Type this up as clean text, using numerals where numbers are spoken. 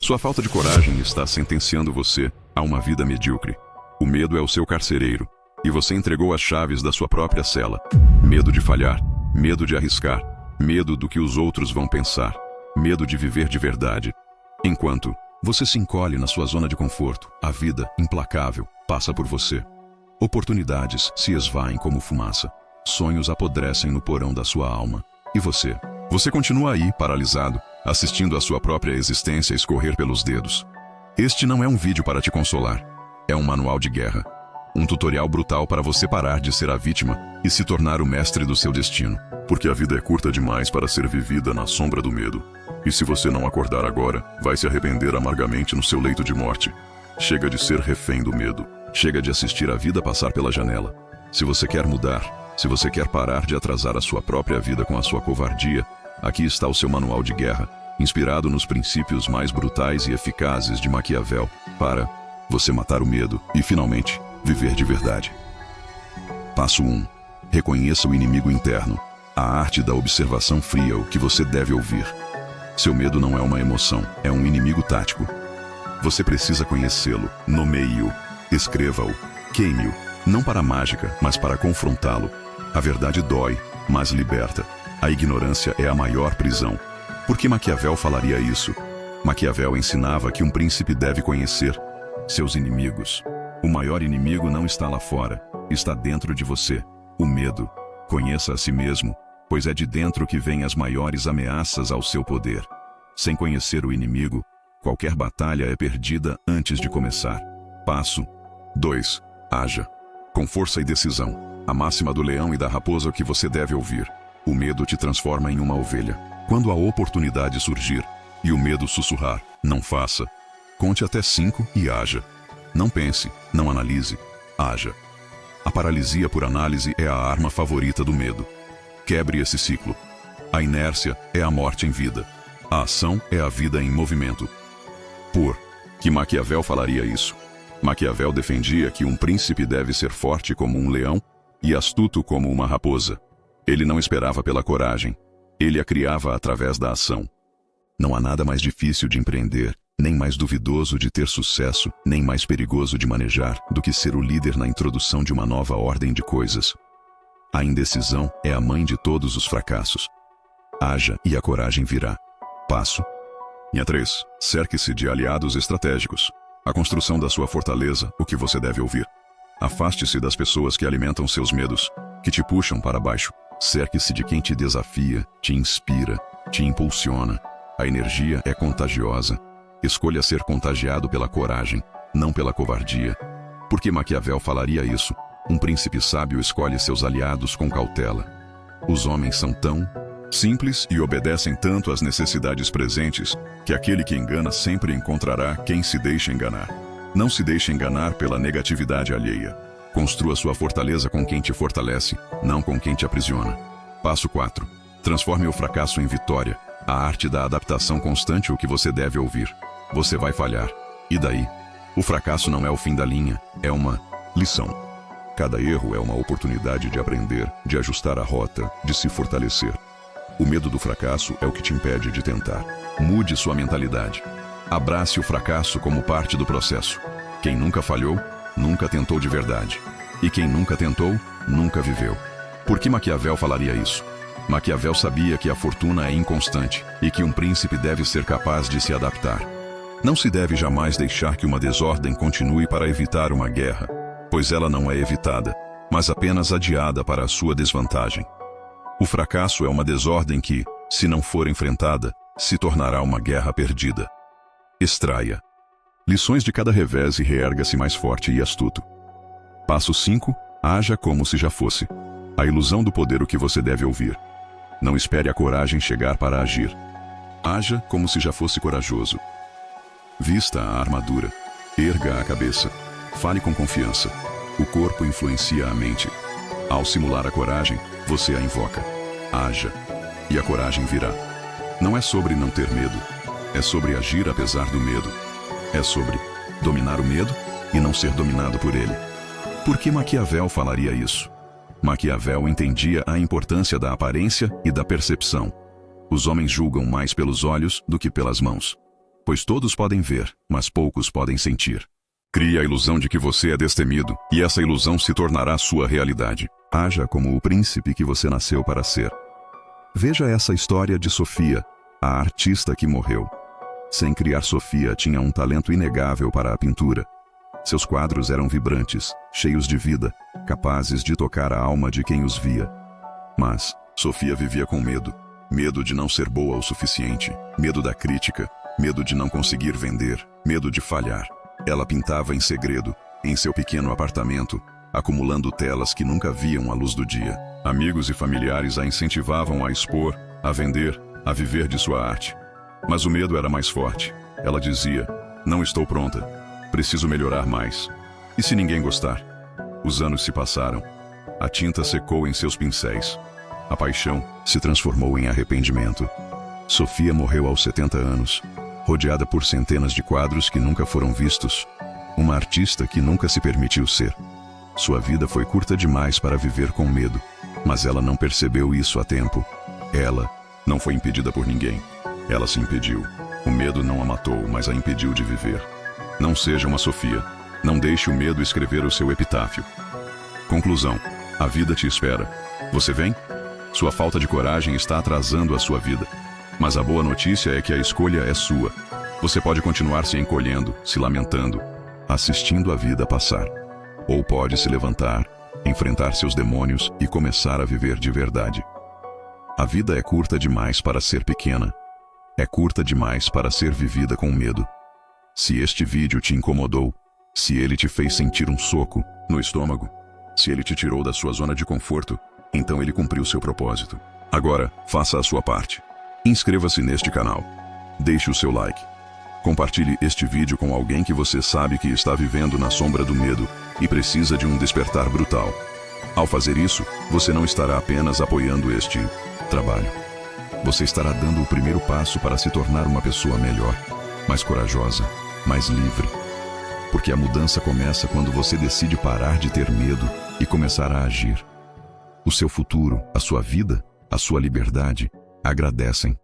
Sua falta de coragem está sentenciando você a uma vida medíocre. O medo é o seu carcereiro, e você entregou as chaves da sua própria cela. Medo de falhar, medo de arriscar, medo do que os outros vão pensar, medo de viver de verdade. Enquanto você se encolhe na sua zona de conforto, a vida, implacável, passa por você. Oportunidades se esvaem como fumaça. Sonhos apodrecem no porão da sua alma. E você? Você continua aí, paralisado, assistindo a sua própria existência escorrer pelos dedos. Este não é um vídeo para te consolar. É um manual de guerra. Um tutorial brutal para você parar de ser a vítima e se tornar o mestre do seu destino. Porque a vida é curta demais para ser vivida na sombra do medo. E se você não acordar agora, vai se arrepender amargamente no seu leito de morte. Chega de ser refém do medo. Chega de assistir a vida passar pela janela. Se você quer mudar, se você quer parar de atrasar a sua própria vida com a sua covardia, aqui está o seu manual de guerra, inspirado nos princípios mais brutais e eficazes de Maquiavel, para você matar o medo e, finalmente, viver de verdade. Passo 1. Reconheça o inimigo interno, a arte da observação fria, o que você deve ouvir. Seu medo não é uma emoção, é um inimigo tático. Você precisa conhecê-lo, nomeie-o, escreva-o, queime-o, não para a mágica, mas para confrontá-lo. A verdade dói, mas liberta. A ignorância é a maior prisão. Por que Maquiavel falaria isso? Maquiavel ensinava que um príncipe deve conhecer seus inimigos. O maior inimigo não está lá fora, está dentro de você. O medo. Conheça a si mesmo, pois é de dentro que vêm as maiores ameaças ao seu poder. Sem conhecer o inimigo, qualquer batalha é perdida antes de começar. Passo 2. Haja. Com força e decisão. A máxima do leão e da raposa que você deve ouvir. O medo te transforma em uma ovelha. Quando a oportunidade surgir e o medo sussurrar, não faça. Conte até 5 e haja. Não pense, não analise, haja. A paralisia por análise é a arma favorita do medo. Quebre esse ciclo. A inércia é a morte em vida. A ação é a vida em movimento. Por que Maquiavel falaria isso? Maquiavel defendia que um príncipe deve ser forte como um leão e astuto como uma raposa. Ele não esperava pela coragem. Ele a criava através da ação. Não há nada mais difícil de empreender, nem mais duvidoso de ter sucesso, nem mais perigoso de manejar, do que ser o líder na introdução de uma nova ordem de coisas. A indecisão é a mãe de todos os fracassos. Haja e a coragem virá. Passo 3. Cerque-se de aliados estratégicos. A construção da sua fortaleza, o que você deve ouvir. Afaste-se das pessoas que alimentam seus medos, que te puxam para baixo. Cerque-se de quem te desafia, te inspira, te impulsiona. A energia é contagiosa. Escolha ser contagiado pela coragem, não pela covardia. Por que Maquiavel falaria isso? Um príncipe sábio escolhe seus aliados com cautela. Os homens são tão simples e obedecem tanto às necessidades presentes, que aquele que engana sempre encontrará quem se deixa enganar. Não se deixe enganar pela negatividade alheia. Construa sua fortaleza com quem te fortalece, não com quem te aprisiona. Passo 4. Transforme o fracasso em vitória. A arte da adaptação constante, o que você deve ouvir. Você vai falhar. E daí? O fracasso não é o fim da linha, é uma lição. Cada erro é uma oportunidade de aprender, de ajustar a rota, de se fortalecer. O medo do fracasso é o que te impede de tentar. Mude sua mentalidade. Abrace o fracasso como parte do processo. Quem nunca falhou, nunca tentou de verdade. E quem nunca tentou, nunca viveu. Por que Maquiavel falaria isso? Maquiavel sabia que a fortuna é inconstante e que um príncipe deve ser capaz de se adaptar. Não se deve jamais deixar que uma desordem continue para evitar uma guerra, pois ela não é evitada, mas apenas adiada para a sua desvantagem. O fracasso é uma desordem que, se não for enfrentada, se tornará uma guerra perdida. Extraia lições de cada revés e reerga-se mais forte e astuto. Passo 5. Haja como se já fosse. A ilusão do poder, o que você deve ouvir. Não espere a coragem chegar para agir. Haja como se já fosse corajoso. Vista a armadura. Erga a cabeça. Fale com confiança. O corpo influencia a mente. Ao simular a coragem, você a invoca. Haja. E a coragem virá. Não é sobre não ter medo. É sobre agir apesar do medo. É sobre dominar o medo e não ser dominado por ele. Por que Maquiavel falaria isso? Maquiavel entendia a importância da aparência e da percepção. Os homens julgam mais pelos olhos do que pelas mãos. pois todos podem ver, mas poucos podem sentir. Crie a ilusão de que você é destemido, e essa ilusão se tornará sua realidade. Haja como o príncipe que você nasceu para ser. Veja essa história de Sofia, a artista que morreu. Sem criar Sofia, tinha um talento inegável para a pintura. Seus quadros eram vibrantes, cheios de vida, capazes de tocar a alma de quem os via. Mas Sofia vivia com medo. Medo de não ser boa o suficiente, medo da crítica, medo de não conseguir vender, medo de falhar. Ela pintava em segredo, em seu pequeno apartamento, acumulando telas que nunca viam a luz do dia. Amigos e familiares a incentivavam a expor, a vender, a viver de sua arte. Mas o medo era mais forte. Ela dizia: não estou pronta, preciso melhorar mais. E se ninguém gostar? Os anos se passaram. A tinta secou em seus pincéis. A paixão se transformou em arrependimento. Sofia morreu aos 70 anos, rodeada por centenas de quadros que nunca foram vistos. Uma artista que nunca se permitiu ser. Sua vida foi curta demais para viver com medo, mas ela não percebeu isso a tempo. Ela não foi impedida por ninguém. Ela se impediu. O medo não a matou, mas a impediu de viver. Não seja uma Sofia. Não deixe o medo escrever o seu epitáfio. Conclusão: a vida te espera. Você vem? Sua falta de coragem está atrasando a sua vida. Mas a boa notícia é que a escolha é sua. Você pode continuar se encolhendo, se lamentando, assistindo a vida passar. Ou pode se levantar, enfrentar seus demônios e começar a viver de verdade. A vida é curta demais para ser pequena. É curta demais para ser vivida com medo. Se este vídeo te incomodou, se ele te fez sentir um soco no estômago, se ele te tirou da sua zona de conforto, então ele cumpriu seu propósito. Agora, faça a sua parte. Inscreva-se neste canal. Deixe o seu like. Compartilhe este vídeo com alguém que você sabe que está vivendo na sombra do medo e precisa de um despertar brutal. Ao fazer isso, você não estará apenas apoiando este trabalho. Você estará dando o primeiro passo para se tornar uma pessoa melhor, mais corajosa, mais livre. Porque a mudança começa quando você decide parar de ter medo e começar a agir. O seu futuro, a sua vida, a sua liberdade agradecem.